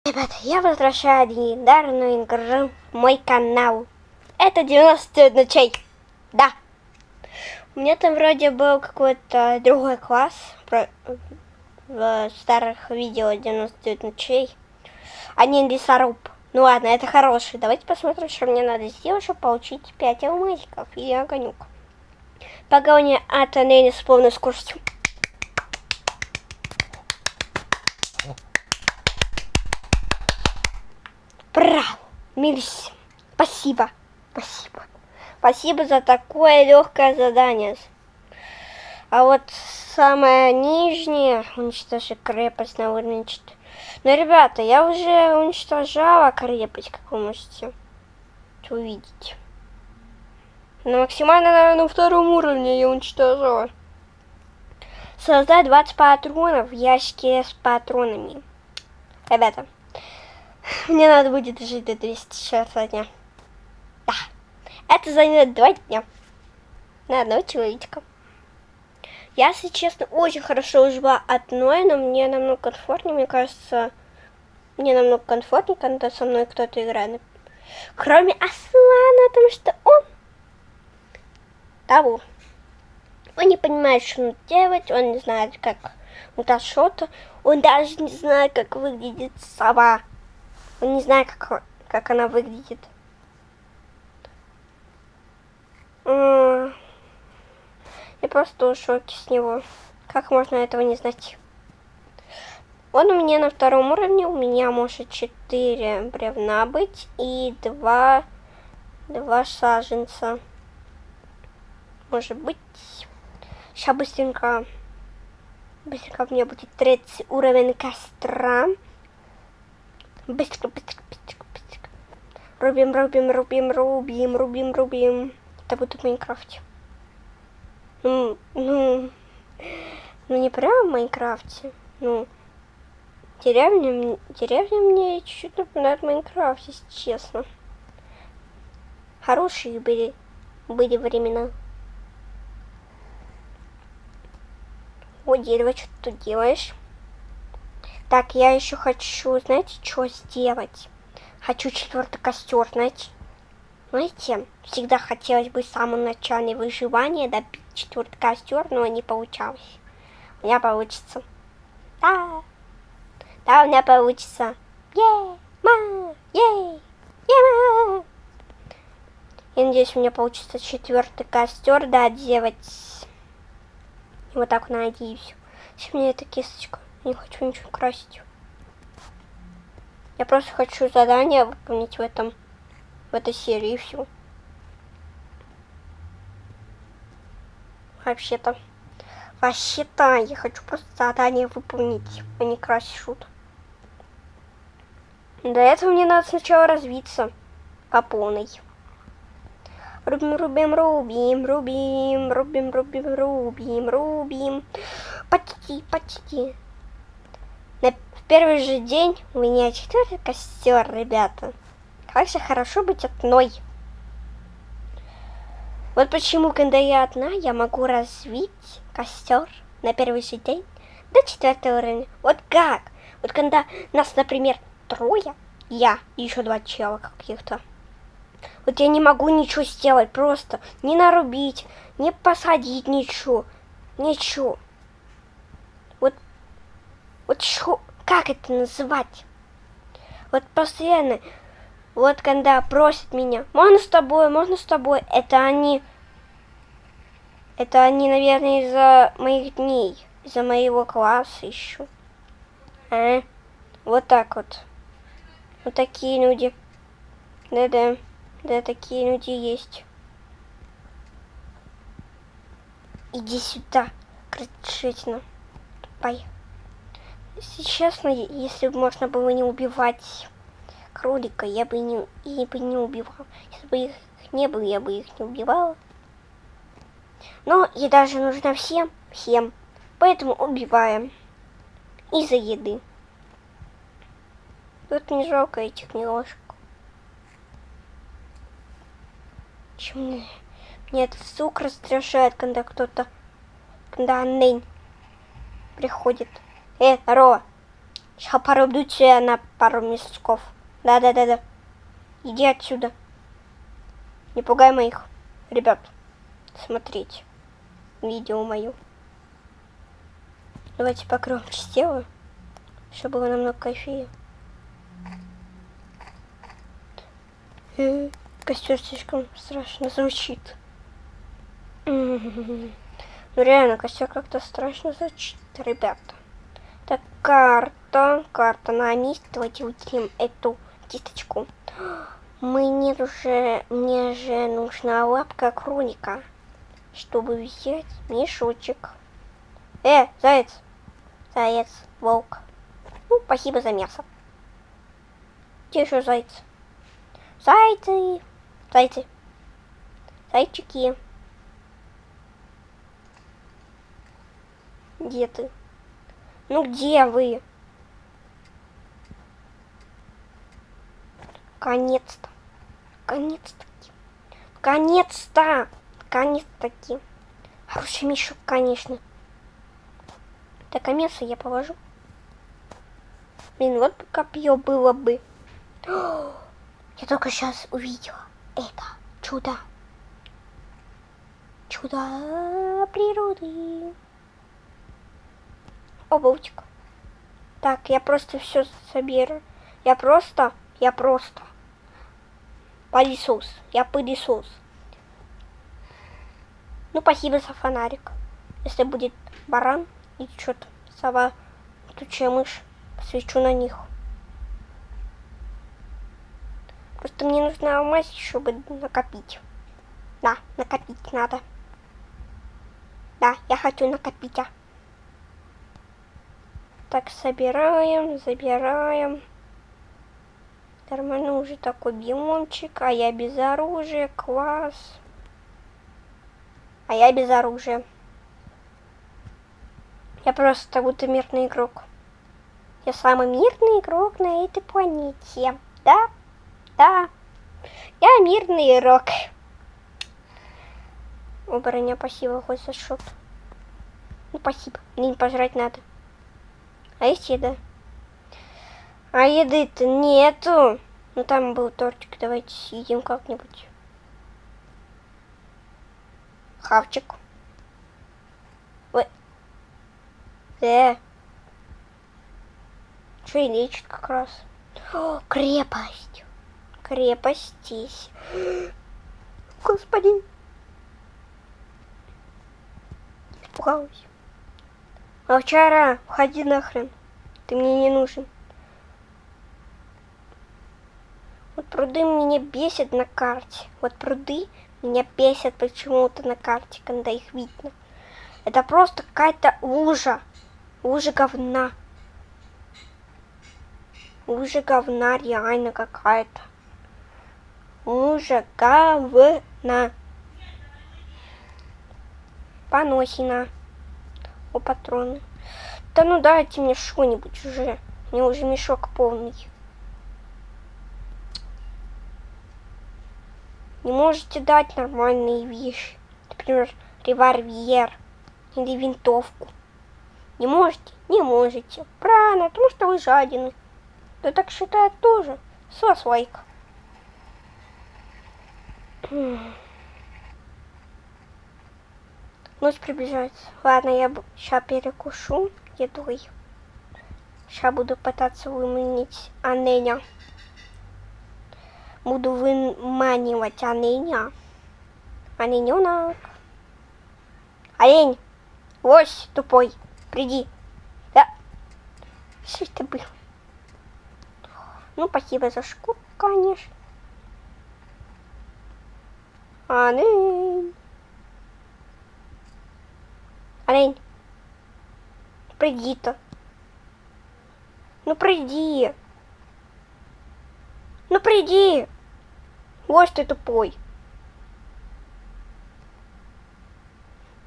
Ребята, я возвращаю легендарную игру в мой канал. Это 90 ночей. Да. У меня там вроде был какой-то другой класс в старых видео 99 ночей. А не лесоруб. Ну ладно, это хороший. Давайте посмотрим, что мне надо сделать, чтобы получить 5 алмазиков и огонек. Погоня от тоннеля с полной скоростью. Браво! Мились. Спасибо. Спасибо. Спасибо за такое легкое задание. А вот самое нижнее, уничтожить крепость на уровне 4. Но, ребята, я уже уничтожала крепость, как вы можете увидеть. На максимально, наверное, на втором уровне я уничтожала. Создать 20 патронов в ящике с патронами. Ребята, мне надо будет жить до 204 дня. Да. Это займет 2 дня. На одного человечка. Я, если честно, очень хорошо жила одной, но мне намного комфортнее, мне кажется, мне намного комфортнее, когда со мной кто-то играет. Кроме Аслана, потому что он того. Он не понимает, что нужно делать, он не знает, как мутать что-то, он даже не знает, как выглядит сова. Он не знает, как она выглядит. Я просто в шоке с него. Как можно этого не знать? Он у меня на втором уровне. У меня может 4 бревна быть и 2 саженца. Может быть. Сейчас быстренько у меня будет 30 уровень костра. Быстренько. Рубим. Это будет в Майнкрафте. Ну, не прямо в Майнкрафте. Ну, деревня мне чуть-чуть напоминает Майнкрафт, если честно. Хорошие были времена. О, дерево, что ты тут делаешь? Так, я еще хочу, знаете, что сделать? Хочу 4-й костер, знаете, всегда хотелось бы в самом начале выживания добить 4-й костер, но не получалось. У меня получится. Да, у меня получится. Я надеюсь, у меня получится 4-й костер доделать. И вот так надеюсь. Сейчас мне эта кисточка. Не хочу ничего красить. Я просто хочу задание выполнить в этой серии и все. Вообще-то я хочу просто задание выполнить, а не красить шут. Для этого мне надо сначала развиться по полной. Рубим. Почти. В первый же день у меня 4-й костер, ребята. Как же хорошо быть одной. Вот почему, когда я одна, я могу развить костер на первый же день до 4-го уровня. Вот как? Вот когда нас, например, 3, я и еще 2 чела каких-то. Вот я не могу ничего сделать, просто не нарубить, не посадить ничего. Вот что, как это называть? Вот постоянно, вот когда просят меня, можно с тобой, это они, наверное, из-за моих дней, из-за моего класса еще. Вот так вот. Вот такие люди. Да, такие люди есть. Иди сюда, кричительно. Тупая. Если честно, если бы можно было не убивать кролика, я бы не убивал. Если бы их не было, я бы их не убивала. Но еда же нужна всем. Поэтому убиваем. Из-за еды. Тут не жалко этих милошек. Меня этот звук раздражает, когда Нейн приходит. Здорово. Сейчас порублю тебя на пару мясков. Да. Иди отсюда. Не пугай моих ребят. Смотрите видео мою. Давайте погромче сделаю, чтобы было намного кайфее. Костер слишком страшно звучит. Ну реально, костер как-то страшно звучит, ребята. Так, карта. На месте. Давайте выделим эту кисточку. Мне же нужна лапка кролика, чтобы взять мешочек. Заяц, волк. Ну, спасибо за мясо. Где еще зайцы? Зайчики. Где ты? Ну где вы? Наконец-таки. Хороший мешок, конечно. Так, а мясо я положу. Блин, вот бы копье было бы. Я только сейчас увидела это чудо. Чудо природы. Обувчик. Так, я просто все соберу. Я просто. Пылесос. Я пылесос. Ну, спасибо за фонарик. Если будет баран и что-то, сова, летучая мышь, посвечу на них. Просто мне нужна алмаз, чтобы накопить. Да, накопить надо. Да, я хочу накопить. Так, забираем. Нормально уже такой биомчик, а я без оружия, класс. А я без оружия. Я просто будто мирный игрок. Я самый мирный игрок на этой планете. Да. Я мирный игрок. О, броня, спасибо, хоть за шот. Ну, спасибо. Мне не пожрать надо. А есть еда? А еды-то нету. Ну, там был тортик. Давайте съедим как-нибудь. Хавчик. Ой. Что и лечит как раз. О, крепость. Крепость здесь. Господи. Испугалась. Овчара, уходи нахрен. Ты мне не нужен. Вот пруды меня бесят на карте. Меня бесят почему-то на карте, когда их видно. Это просто какая-то лужа. Лужа говна. Лужа говна реально какая-то. Лужа говна. Поносина. О, патроны. Да ну дайте мне что-нибудь уже. У меня уже мешок полный. Не можете дать нормальные вещи. Например, револьвер или винтовку. Не можете? Не можете. Правильно, потому что вы жадины. Да так считают тоже. С вас лайк. Ночь приближается. Ладно, я сейчас перекушу едой. Сейчас буду пытаться выманить оленя. Буду выманивать оленя. Олененок. Олень! Лось тупой. Приди. Да. Что это было? Ну, спасибо за шкуру, конечно. Олень. Олень. Приди-то. Ну, приди. Ну, приди. Лось ты тупой.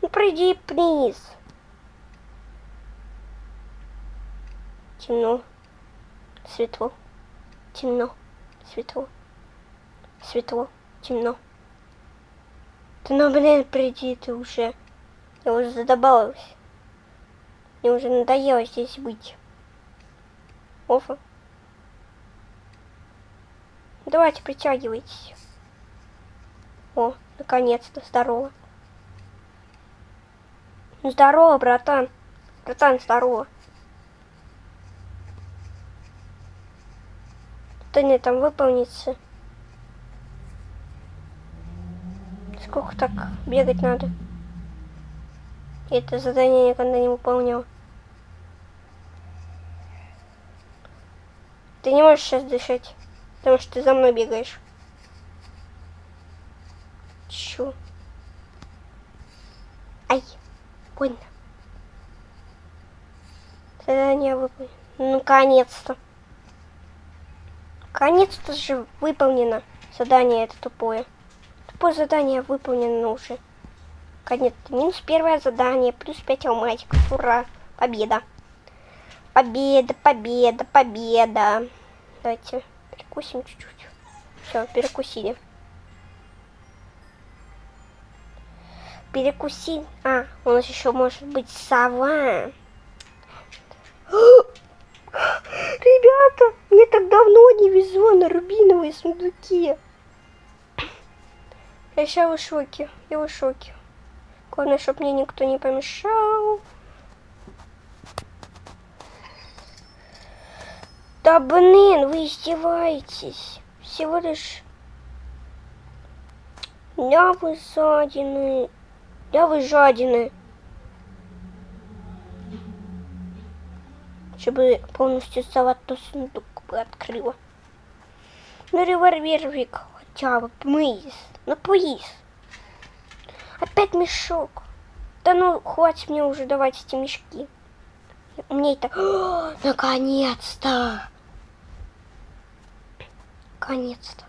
Ну, приди вниз. Темно. Светло. Темно. Светло. Светло. Темно. Да ну, блин, приди ты уже. Я уже задобалась. Мне уже надоело здесь быть. Офа. Давайте, притягивайтесь. О, наконец-то, здорово. Здорово, братан. Братан, здорово. Задание там выполнится. Сколько так бегать надо? Я это задание никогда не выполнял. Ты не можешь сейчас дышать, потому что ты за мной бегаешь. Чё? Ай, больно. Задание выполнено. Наконец-то. Наконец-то же выполнено задание это тупое. Тупое задание выполнено уже. Наконец-то. Минус первое задание, плюс 5 алмазиков. Ура! Победа. Победа, победа, победа. Давайте перекусим чуть-чуть. Все, перекусили. Перекуси. А, у нас еще может быть сова. Ребята, мне так давно не везло на рубиновые сундуки. Я сейчас в шоке. Я в шоке. Главное, чтобы мне никто не помешал. Да блин, вы издеваетесь. Всего лишь... Да вы жадины. Да вы жадины. Чтобы полностью золотой сундук бы открыла. Ну, револьвервик хотя бы, плиз. Ну, плиз. Опять мешок. Да ну, хватит мне уже давать эти мешки. Мне это... Наконец-то! Наконец-то.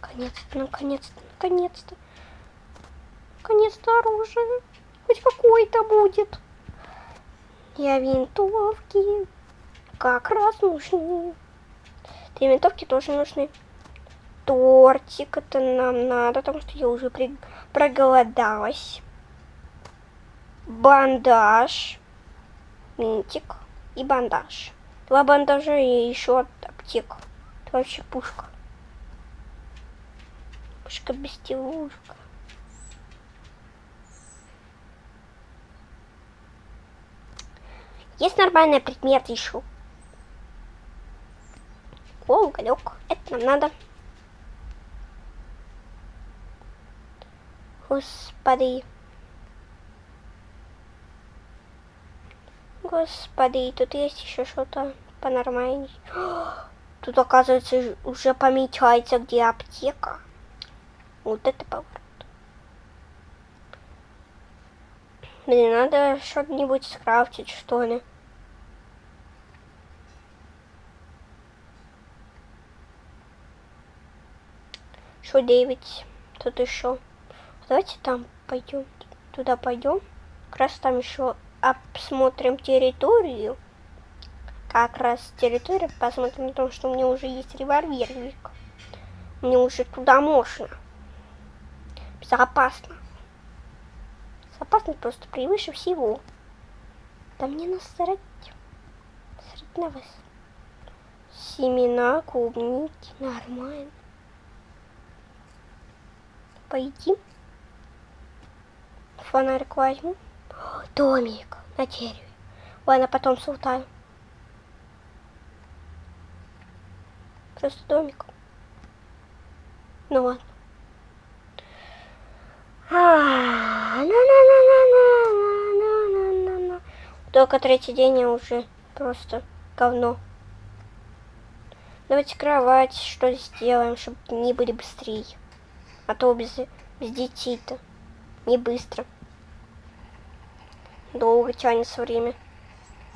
Наконец-то, наконец-то, наконец-то. Наконец-то оружие. Хоть какое-то будет. Я винтовки как раз нужны. 3 винтовки тоже нужны. Тортик это нам надо, потому что я уже проголодалась. Бандаж. Минтик и бандаж. 2 бандажа и еще аптека. Это вообще пушка. Пушка-безделушка. Есть нормальный предмет еще. О, уголек. Это нам надо. Господи. Господи, тут есть еще что-то понормальней. Тут, оказывается, уже помечается, где аптека. Вот это поворот. Блин, надо что-нибудь скрафтить, что ли. Что 9? Тут еще. Давайте там пойдем. Туда пойдем. Как раз там еще обсмотрим территорию. Как раз территорию посмотрим, потому что у меня уже есть револьверик. Мне уже туда можно. Безопасно. Безопасность просто превыше всего. Да мне насрать. Насрать на вас. Семена, клубники, нормально. Пойди. Фонарик возьму. Домик на дереве. Ладно, потом султаю. Просто домик. Ну ладно. Только 3-й день я уже просто говно. Давайте кровать что сделаем, чтобы не были быстрее. А то без детей-то не быстро. Долго тянется время.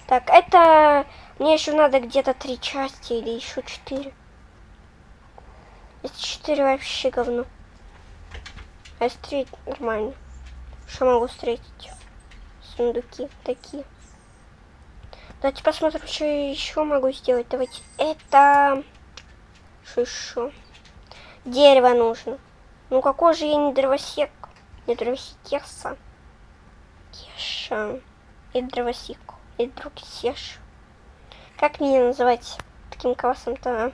Так, это... Мне еще надо где-то 3 части или еще 4. Если 4 вообще говно. А если 3 нормально. Что могу встретить? Сундуки такие. Давайте посмотрим, что я еще могу сделать. Давайте. Это... Что еще? Дерево нужно. Ну какой же я не дровосек? Не дровосек, Кеша. И дровосек. И дровосек. Как меня называть таким классом-то, а?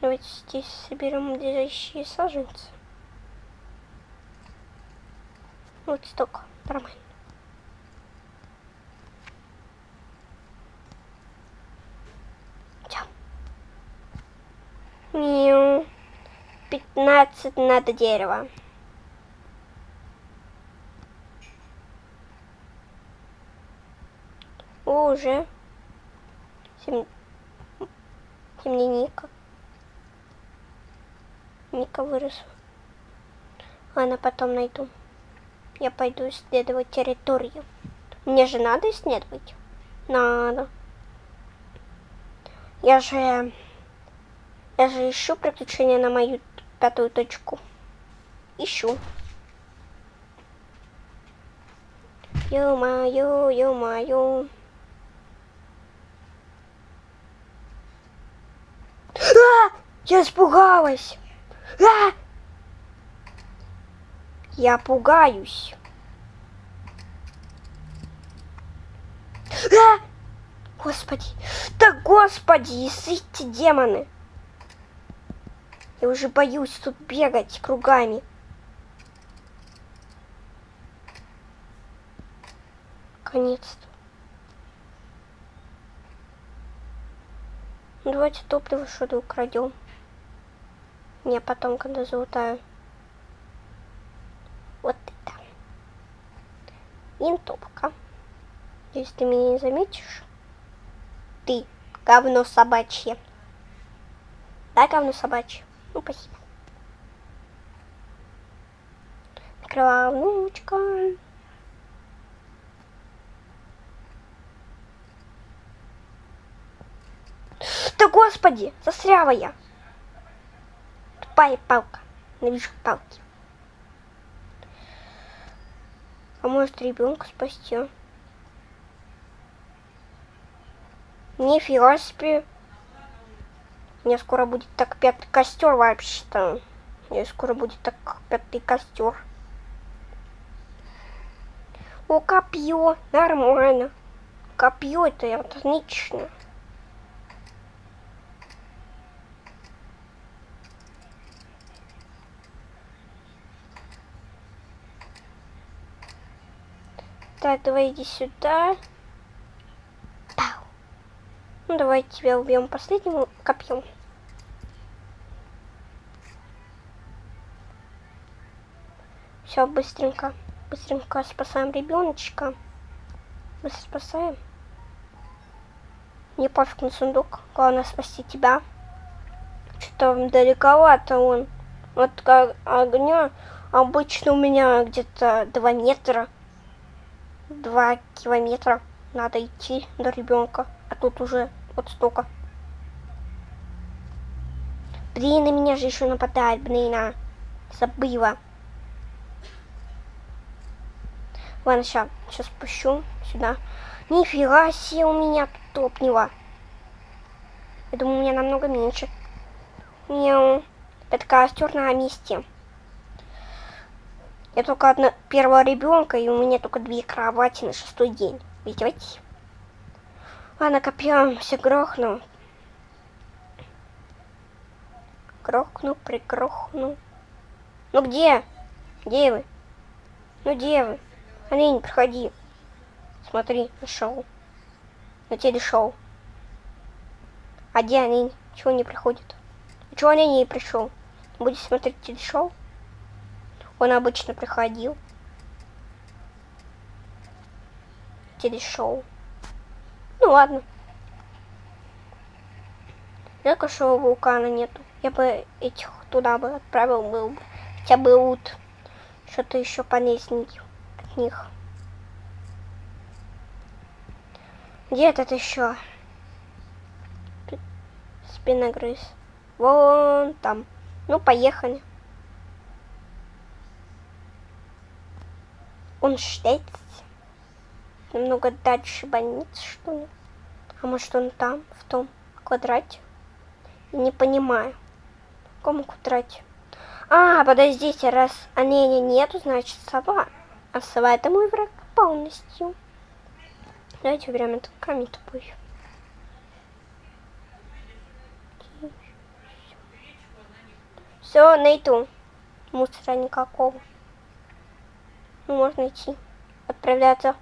Давайте здесь соберем ближайшие саженцы. Вот столько. Нормально. Все. Мяу. 15 надо дерева. Уже земляника. Ника выросла. Ладно, потом найду. Я пойду исследовать территорию. Мне же надо исследовать? Надо. Я же ищу приключения на мою 5-ю точку. Ищу. Ё-моё, ё-моё. Я испугалась. Я пугаюсь. Господи. Да господи, исыте демоны. Я уже боюсь тут бегать кругами. Наконец-то. Ну, давайте топливо что-то украдем. Не, потом, когда залутаю. Вот это. Интопка. Если ты меня не заметишь. Ты говно собачье. Да, говно собачье. Ну, спасибо. Кровнучка. Да господи, застряла я. Тупая палка. Навижу палки. А может ребенка спасти? Нифига себе. У меня скоро будет так 5-й костер вообще-то. У меня скоро будет так 5-й костер. О, копье. Нормально. Копье это отлично. Так, давай иди сюда. Пау. Ну, давай тебя убьем последним копьем. Все, быстренько. Быстренько спасаем ребеночка. Быстро спасаем. Не пофиг на сундук. Главное спасти тебя. Что-то далековато он. Вот как огня. Обычно у меня где-то 2 метра. 2 километра надо идти до ребенка, а тут уже вот столько. Блин, на меня же еще нападает, блин, забыла. Ладно, сейчас спущу сюда. Нифига себе, у меня тут топливо. Я думаю, у меня намного меньше. Мяу. Это костер на месте. Я только первого ребенка, и у меня только 2 кровати на 6-й день. Видите? Ладно, копьем все грохну. Грохну, пригрохну. Ну где? Где вы? Ну где вы? Олень, приходи. Смотри, нашел. На телешоу. А где олень? Чего не приходит? Чего олень не пришел? Будешь смотреть телешоу? Он обычно приходил. Телешоу. Ну ладно. Жалко, что вулкана нету. Я бы этих туда бы отправил, был бы хотя бы лут. Что-то еще полезней от них. Где этот еще? Спиногрыз. Вон там. Ну, поехали. Он штец. Немного дальше больницы, что ли? А может он там, в том квадрате? Не понимаю. В каком квадрате? А, подождите, раз оленя нету, значит сова. А сова это мой враг полностью. Давайте уберем этот камень тупой. Все, найду. Мусора никакого. Ну, можно идти. Отправляться.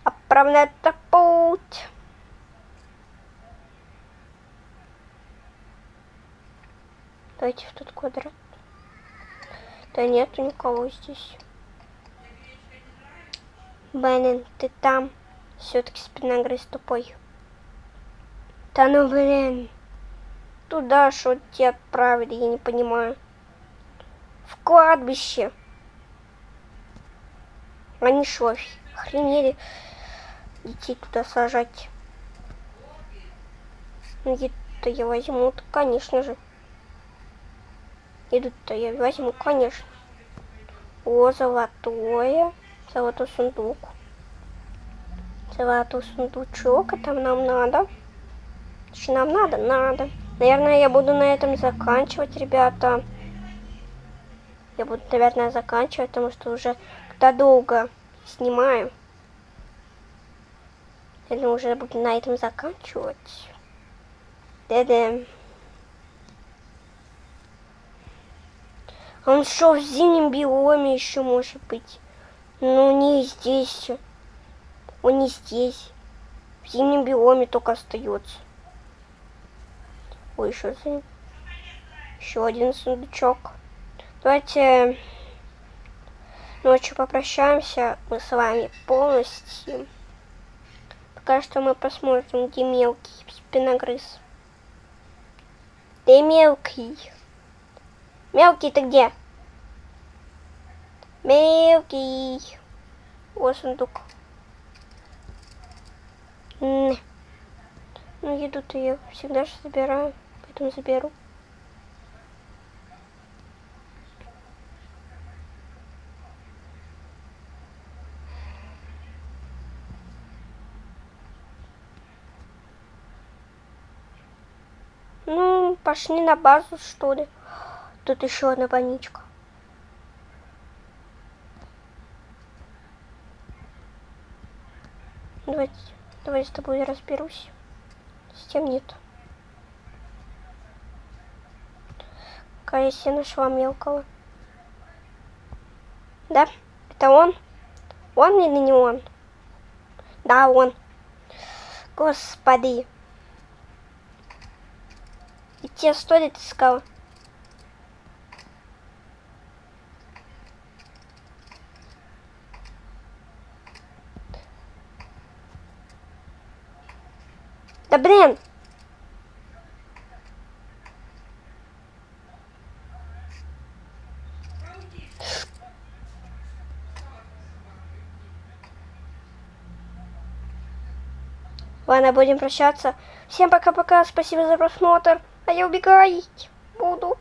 Отправляться в путь. Давайте в тот квадрат. Да нету никого здесь. Блин, ты там. Все-таки спиногрыз тупой. Да ну блин. Туда что тебя отправили, я не понимаю. В кладбище. Они что, охренели детей туда сажать? Еду-то я возьму, конечно же. Еду-то я возьму, конечно. О, золотое. Золотой сундук. Золотой сундучок, а там нам надо. Что нам надо? Надо. Наверное, я буду на этом заканчивать, ребята. Я буду, наверное, заканчивать, потому что уже когда долго снимаю. Я уже буду на этом заканчивать. Да-да. Он что, в зимнем биоме еще может быть? Ну, не здесь. Он не здесь. В зимнем биоме только остается. Ой, что за... Еще один сундучок. Давайте ночью попрощаемся мы с вами полностью. Пока что мы посмотрим, где мелкий спиногрыз. Ты мелкий. Мелкий, ты где? Мелкий. Вот сундук. Ну, еду-то я всегда же забираю, поэтому заберу. Ну, пошли на базу, что ли. Тут еще одна больничка. Давай с тобой разберусь. С тем нет. Кажется, я нашла мелкого. Да? Это он? Он или не он? Да, он. Господи. И тебе 100 лет искала. Да блин! Ладно, будем прощаться. Всем пока-пока, спасибо за просмотр. А я убегать буду.